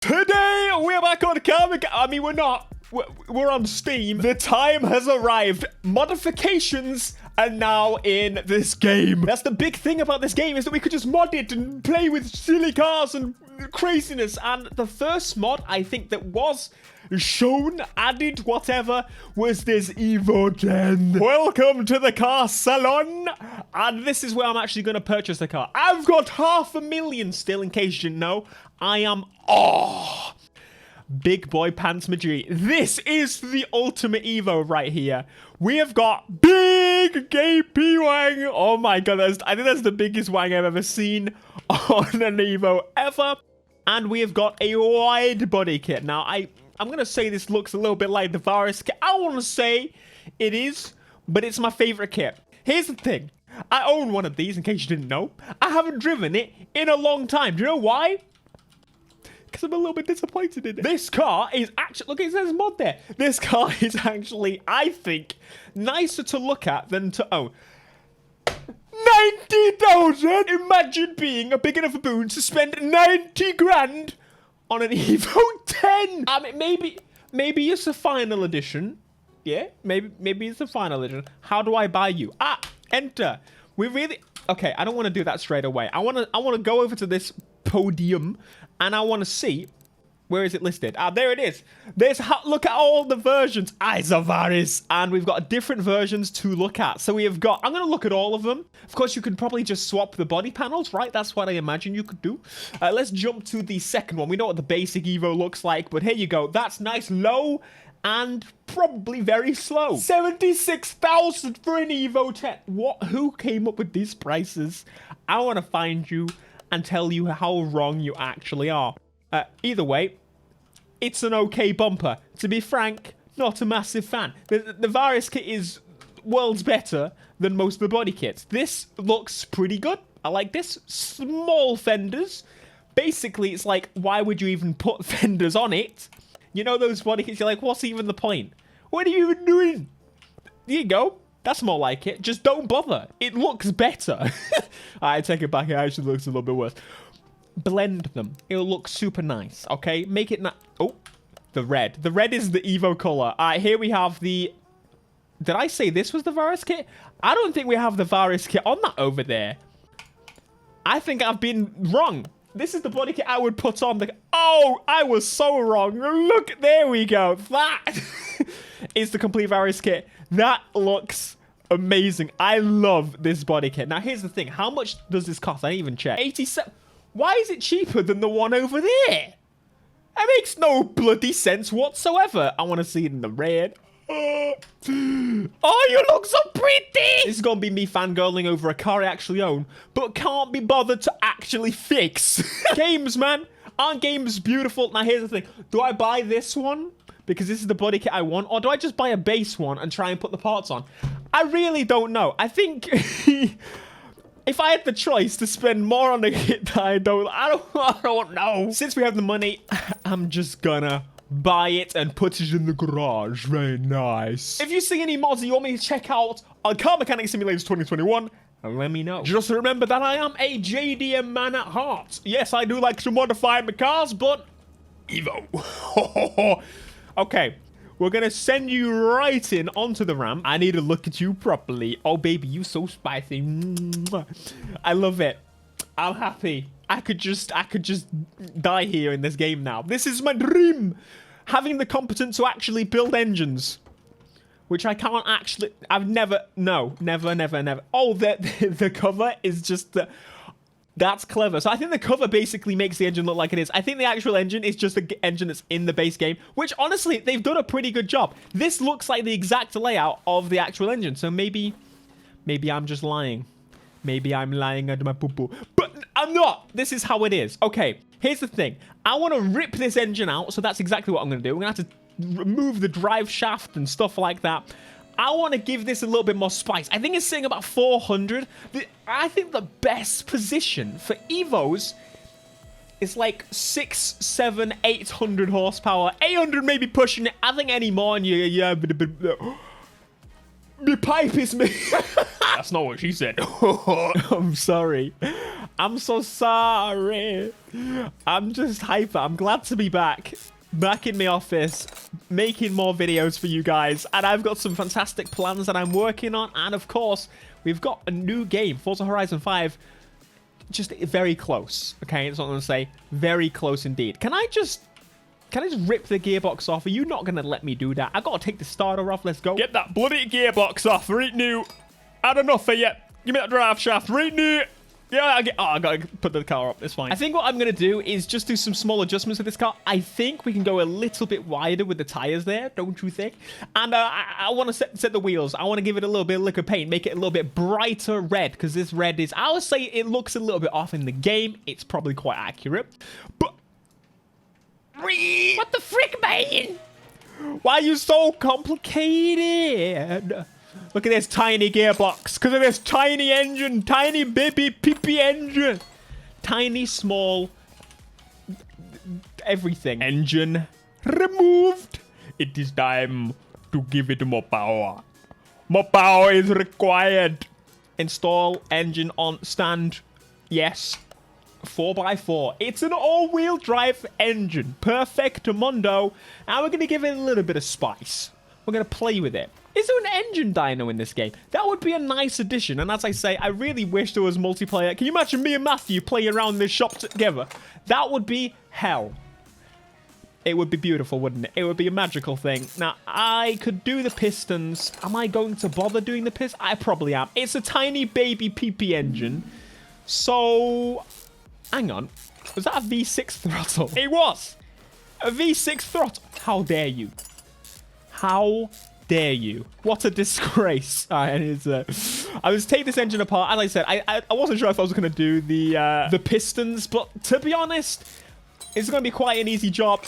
Today, we're back on I mean, we're not. We're on Steam. The time has arrived. Modifications are now in this game. That's the big thing about this game, is that we could just mod it and play with silly cars and craziness. And the first mod, I think, that was shown, added, whatever, was this Evo 10. Welcome to the car Salon. And this is where I'm actually going to purchase the car. I've got 500,000 still, in case you didn't know. I am... Oh... Big boy pants Majiri. This is the ultimate Evo right here. We have got big gapy wang. Oh my god, I think that's the biggest wang I've ever seen on an Evo ever. And we have got a wide body kit. Now, I'm going to say this looks a little bit like the Virus kit. I want to say it is, but it's my favorite kit. Here's the thing. I own one of these, in case you didn't know. I haven't driven it in a long time. Do you know why? Because I'm a little bit disappointed in it. This car is actually... Look, it says mod there. This car is actually, I think, nicer to look at than to own. 90,000! Imagine being a big enough baboon to spend 90 grand on an Evo 10! I mean, maybe it's a final edition. Yeah, maybe it's a final edition. How do I buy you? Enter. We really... Okay, I don't want to do that straight away. I want to go over to this podium... And I want to see, where is it listed? There it is. Look at all the versions. Isavaris. And we've got different versions to look at. So we have got, I'm going to look at all of them. Of course, you could probably just swap the body panels, right? That's what I imagine you could do. Let's jump to the second one. We know what the basic Evo looks like, but here you go. That's nice, low, and probably very slow. 76,000 for an Evo 10. Who came up with these prices? I want to find you and tell you how wrong you actually are. Either way, it's an okay bumper. To be frank, not a massive fan. The Virus kit is worlds better than most of the body kits. This looks pretty good. I like this. Small fenders. Basically, it's like, why would you even put fenders on it? You know those body kits, you're like, what's even the point? What are you even doing? There you go. That's more like it. Just don't bother. It looks better. I take it back. It actually looks a little bit worse. Blend them. It'll look super nice. Okay? Make it... Oh, the red. The red is the Evo color. All right, here we have the... Did I say this was the Virus kit? I don't think we have the Virus kit on that over there. I think I've been wrong. This is the body kit I would put on the... Oh, I was so wrong. Look, there we go. That is the complete Virus kit. That looks amazing. I love this body kit. Now, here's the thing. How much does this cost? I didn't even check. 87. Why is it cheaper than the one over there? That makes no bloody sense whatsoever. I want to see it in the red. Oh, you look so pretty. This is going to be me fangirling over a car I actually own, but can't be bothered to actually fix. Games, man. Aren't games beautiful? Now, here's the thing. Do I buy this one? Because this is the body kit I want, or do I just buy a base one and try and put the parts on? I really don't know. I think if I had the choice to spend more on the kit that I don't know. Since we have the money, I'm just gonna buy it and put it in the garage. Very nice. If you see any mods that you want me to check out on Car Mechanic Simulators 2021, let me know. Just remember that I am a JDM man at heart. Yes, I do like to modify my cars, but Evo. Okay, we're going to send you right in onto the ramp. I need to look at you properly. Oh, baby, you so spicy. I love it. I'm happy. I could just die here in this game now. This is my dream. Having the competence to actually build engines. Which I can't actually... I've never... No, never. Oh, the cover is just... That's clever. So I think the cover basically makes the engine look like it is. I think the actual engine is just the engine that's in the base game, which honestly, they've done a pretty good job. This looks like the exact layout of the actual engine. So maybe I'm just lying. Maybe I'm lying under my poo-poo. But I'm not. This is how it is. Okay, here's the thing. I want to rip this engine out. So that's exactly what I'm going to do. We're going to have to remove the drive shaft and stuff like that. I want to give this a little bit more spice. I think it's saying about 400. I think the best position for Evos is like 6, 7, 800 horsepower. 800 maybe pushing it. I think any more and Me pipe is me. That's not what she said. I'm sorry. I'm so sorry. I'm just hyper. I'm glad to be back. Back in my office, making more videos for you guys. And I've got some fantastic plans that I'm working on. And of course, we've got a new game, Forza Horizon 5. Just very close. Okay, that's what I'm going to say. Very close indeed. Can I just rip the gearbox off? Are you not going to let me do that? I got to take the starter off. Let's go. Get that bloody gearbox off. Right new. Had enough of you. Give me that drive shaft. Right new. Yeah, I got to put the car up. It's fine. I think what I'm going to do is just do some small adjustments with this car. I think we can go a little bit wider with the tires there, don't you think? And I want to set the wheels. I want to give it a little bit of liquid paint, make it a little bit brighter red, because this red is, I would say it looks a little bit off in the game. It's probably quite accurate. But what the frick, man? Why are you so complicated? Look at this tiny gearbox. Because of this tiny engine. Tiny baby pee engine. Tiny, small, everything. Engine removed. It is time to give it more power. More power is required. Install engine on stand. Yes. 4x4. It's an all-wheel drive engine. Perfectamundo. And we're going to give it a little bit of spice. We're going to play with it. Is there an engine dyno in this game? That would be a nice addition. And as I say, I really wish there was multiplayer. Can you imagine me and Matthew playing around this shop together? That would be hell. It would be beautiful, wouldn't it? It would be a magical thing. Now, I could do the pistons. Am I going to bother doing the pistons? I probably am. It's a tiny baby PP engine. So, hang on. Was that a V6 throttle? It was. A V6 throttle. How dare you? How dare you? What a disgrace. All right, I was taking this engine apart. As I said, I wasn't sure if I was going to do the pistons, but to be honest, it's going to be quite an easy job.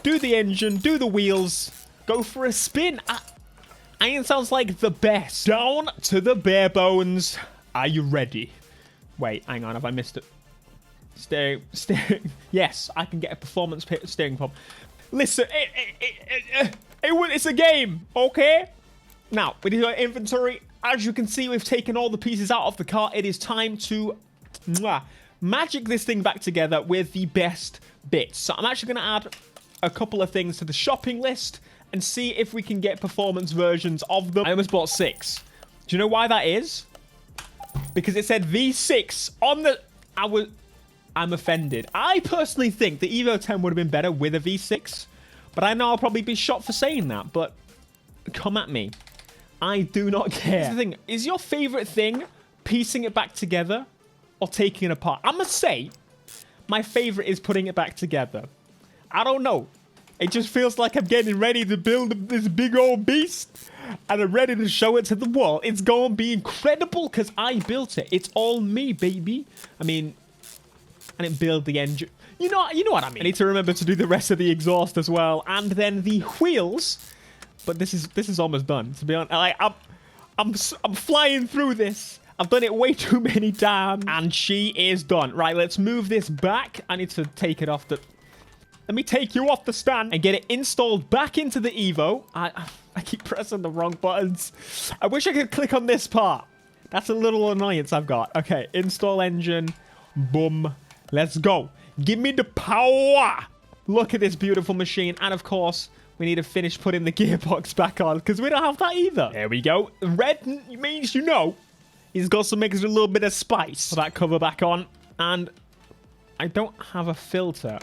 Do the engine, do the wheels, go for a spin. Iron sounds like the best. Down to the bare bones. Are you ready? Wait, hang on. Have I missed it? Steering. Yes, I can get a performance steering pump. Listen, it's a game, okay? Now, with your inventory, as you can see, we've taken all the pieces out of the car. It is time to magic this thing back together with the best bits. So I'm actually going to add a couple of things to the shopping list and see if we can get performance versions of them. I almost bought 6. Do you know why that is? Because it said V6 on the... I'm offended. I personally think the Evo 10 would have been better with a V6. But I know I'll probably be shot for saying that. But come at me. I do not care. Here's the thing. Is your favorite thing piecing it back together or taking it apart? I must say, my favorite is putting it back together. I don't know. It just feels like I'm getting ready to build this big old beast. And I'm ready to show it to the world. It's going to be incredible because I built it. It's all me, baby. I mean... I didn't build the engine. You know what I mean. I need to remember to do the rest of the exhaust as well, and then the wheels. But this is almost done. To be honest, I'm flying through this. I've done it way too many times, and she is done. Right, let's move this back. I need to take it off the. Let me take you off the stand and get it installed back into the Evo. I keep pressing the wrong buttons. I wish I could click on this part. That's a little annoyance I've got. Okay, install engine. Boom. Let's go. Give me the power. Look at this beautiful machine. And of course, we need to finish putting the gearbox back on because we don't have that either. There we go. Red means you know. He's got some extra little bit of spice. Put that cover back on. And I don't have a filter.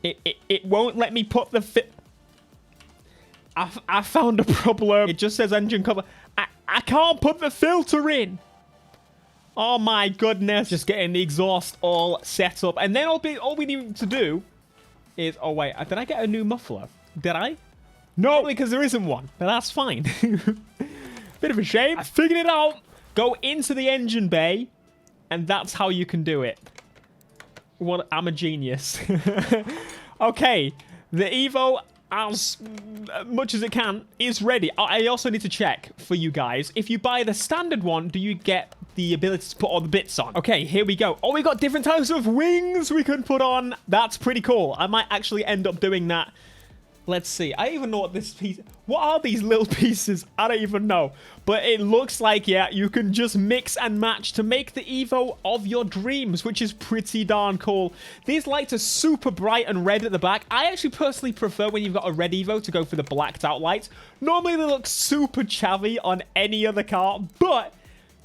It won't let me put the I found a problem. It just says engine cover. I can't put the filter in. Oh my goodness. Just getting the exhaust all set up. And then all we need to do is... Oh, wait. Did I get a new muffler? Did I? No, because there isn't one. But that's fine. Bit of a shame. I figured it out. Go into the engine bay. And that's how you can do it. I'm a genius. Okay. The Evo, as much as it can, is ready. I also need to check for you guys. If you buy the standard one, do you get... the ability to put all the bits on? Okay, here we go. Oh, we got different types of wings we can put on. That's pretty cool. I might actually end up doing that Let's see. I don't even know what this piece... What are these little pieces? I don't even know. But it looks like, yeah, you can just mix and match to make the Evo of your dreams, which is pretty darn cool. These lights are super bright and red at the back. I actually personally prefer when you've got a red Evo to go for the blacked out lights. Normally, they look super chavvy on any other car, but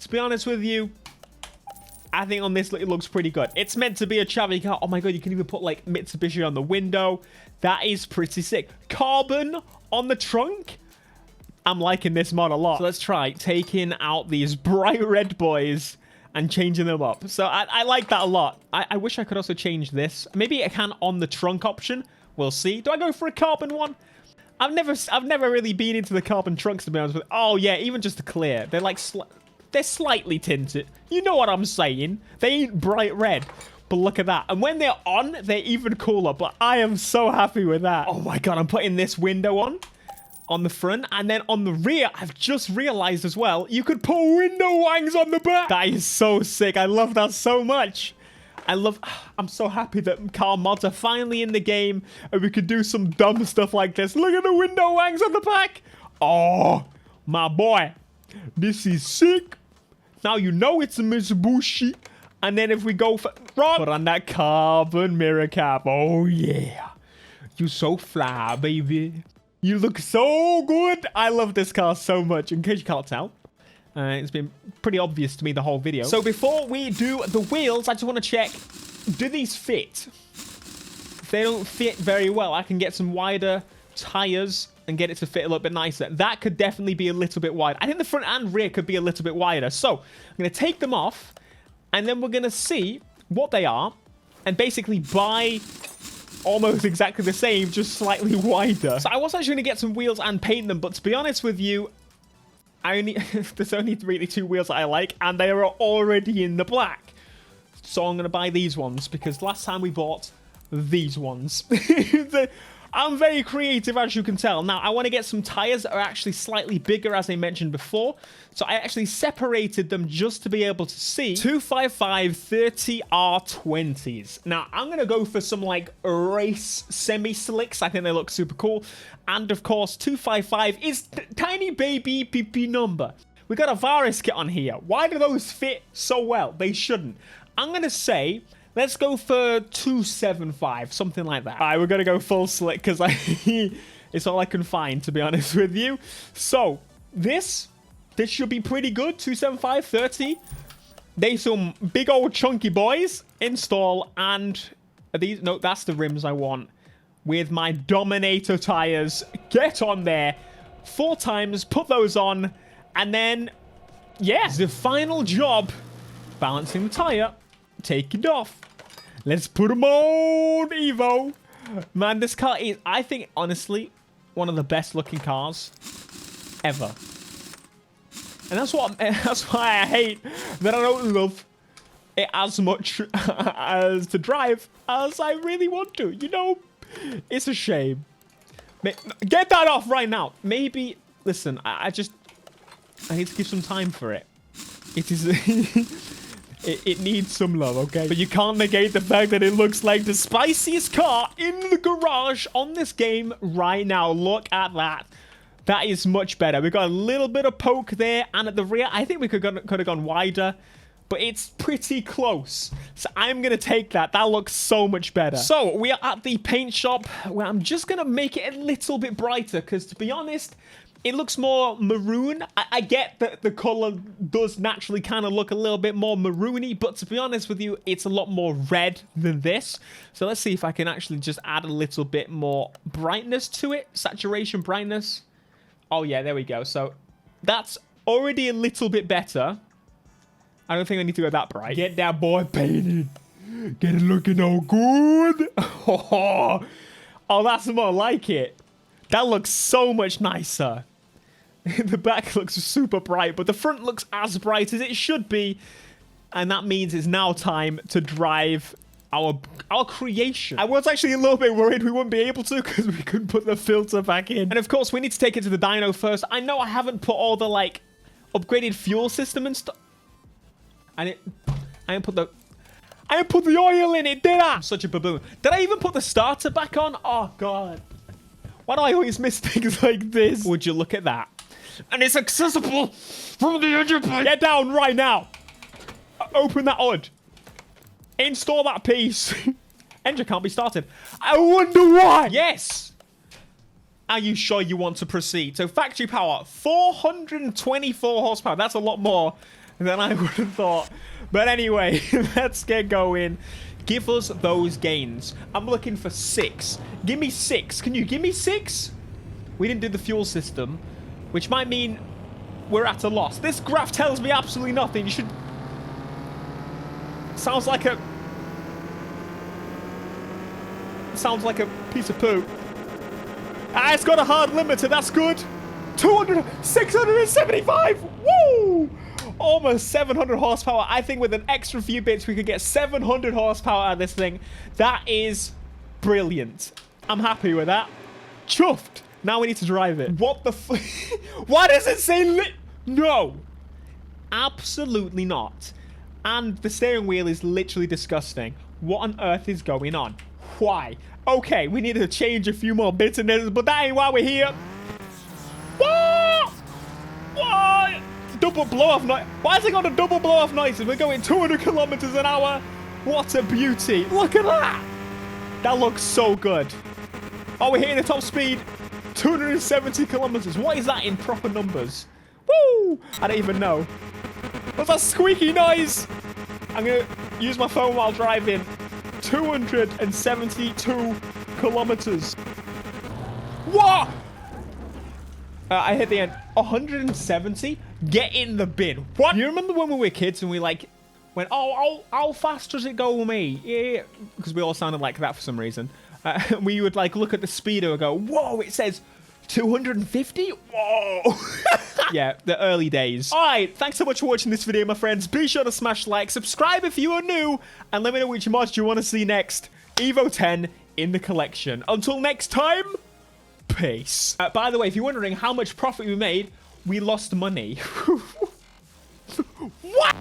to be honest with you, I think on this it looks pretty good. It's meant to be a chavvy car. Oh my god, you can even put like Mitsubishi on the window. That is pretty sick. Carbon on the trunk. I'm liking this mod a lot. So let's try taking out these bright red boys and changing them up. So I like that a lot. I wish I could also change this. Maybe I can on the trunk option. We'll see. Do I go for a carbon one? I've never really been into the carbon trunks, to be honest with you. Oh yeah, even just the clear. They're like they're slightly tinted. You know what I'm saying? They ain't bright red. But look at that. And when they're on, they're even cooler. But I am so happy with that. Oh my god, I'm putting this window on the front. And then on the rear, I've just realized as well, you could put window wangs on the back. That is so sick. I love that so much. I'm so happy that car mods are finally in the game and we could do some dumb stuff like this. Look at the window wangs on the back. Oh, my boy. This is sick. Now you know it's a Mitsubishi. And then if we go for... Put on that carbon mirror cap. Oh, yeah. You so fly, baby. You look so good. I love this car so much. In case you can't tell. It's been pretty obvious to me the whole video. So before we do the wheels, I just want to check. Do these fit? If they don't fit very well, I can get some wider tires and get it to fit a little bit nicer. That could definitely be a little bit wide. I think the front and rear could be a little bit wider. So I'm going to take them off. And then we're going to see what they are. And basically buy almost exactly the same, just slightly wider. So I was actually going to get some wheels and paint them. But to be honest with you, there's only really 2 wheels that I like. And they are already in the black. So I'm going to buy these ones. Because last time we bought these ones. I'm very creative, as you can tell. Now, I want to get some tires that are actually slightly bigger, as I mentioned before. So I actually separated them just to be able to see 255 30R20s. Now, I'm going to go for some, like, race semi-slicks. I think they look super cool. And, of course, 255 is tiny baby PP number. We got a Virus kit on here. Why do those fit so well? They shouldn't. I'm going to say... Let's go for 275, something like that. All right, we're going to go full slick because it's all I can find, to be honest with you. So, this should be pretty good. 275, 30. They some big old chunky boys. Install, and are these... No, that's the rims I want. With my Dominator tires. Get on there 4 times, put those on, and then, yeah, the final job, balancing the tire. Take it off. Let's put them on, Evo. Man, this car is, I think, honestly, one of the best looking cars ever. And that's why I hate that I don't love it as much as to drive as I really want to. You know, it's a shame. Get that off right now. Maybe, listen, I need to give some time for it. It is... It needs some love, okay? But you can't negate the fact that it looks like the spiciest car in the garage on this game right now. Look at that. That is much better. We got a little bit of poke there. And at the rear, I think we could have gone wider. But it's pretty close. So I'm going to take that. That looks so much better. So we are at the paint shop where I'm just going to make it a little bit brighter. Because to be honest... It looks more maroon. I get that the color does naturally kind of look a little bit more maroony, but to be honest with you, it's a lot more red than this. So let's see if I can actually just add a little bit more brightness to it. Saturation, brightness. Oh yeah, there we go. So that's already a little bit better. I don't think I need to go that bright. Get that boy painted. Get it looking all good. Oh, that's more like it. That looks so much nicer. The back looks super bright, but the front looks as bright as it should be. And that means it's now time to drive our creation. I was actually a little bit worried we wouldn't be able to because we couldn't put the filter back in. And of course, we need to take it to the dyno first. I know I haven't put all the, like, upgraded fuel system and stuff. I didn't put the oil in it, did I? I'm such a baboon. Did I even put the starter back on? Oh, God. Why do I always miss things like this? Would you look at that? And it's accessible from the engine bay. Get down right now. Open that hood. Install that piece. Engine can't be started. I wonder why. Yes. Are you sure you want to proceed? So factory power, 424 horsepower. That's a lot more than I would have thought. But anyway, let's get going. Give us those gains. I'm looking for 6. Give me 6. Can you give me 6? We didn't do the fuel system, which might mean we're at a loss. This graph tells me absolutely nothing. You should... Sounds like a piece of poo. Ah, it's got a hard limiter. That's good. 675. Woo! Almost 700 horsepower. I think with an extra few bits, we could get 700 horsepower out of this thing. That is brilliant. I'm happy with that. Chuffed. Now we need to drive it. What the f... Why does it say No. Absolutely not. And the steering wheel is literally disgusting. What on earth is going on? Why? Okay, we need to change a few more bits in this, but that ain't why we're here. What? What? Double blow-off noise. Why is it got a double blow-off noises? We're going 200 kilometers an hour. What a beauty. Look at that. That looks so good. Oh, we're hitting the top speed. 270 kilometers. What is that in proper numbers? Woo! I don't even know. What's that squeaky noise? I'm going to use my phone while driving. 272 kilometers. What? I hit the end. 170? Get in the bin. What? You remember when we were kids and we like went, oh, how fast does it go with me? Yeah. Because we all sounded like that for some reason. We would like look at the speedo and go, whoa, it says 250? Whoa. Yeah, the early days. All right, thanks so much for watching this video, my friends. Be sure to smash like, subscribe if you are new, and let me know which mods you want to see next. Evo 10 in the collection. Until next time, peace. By the way, if you're wondering how much profit we made, we lost money. What?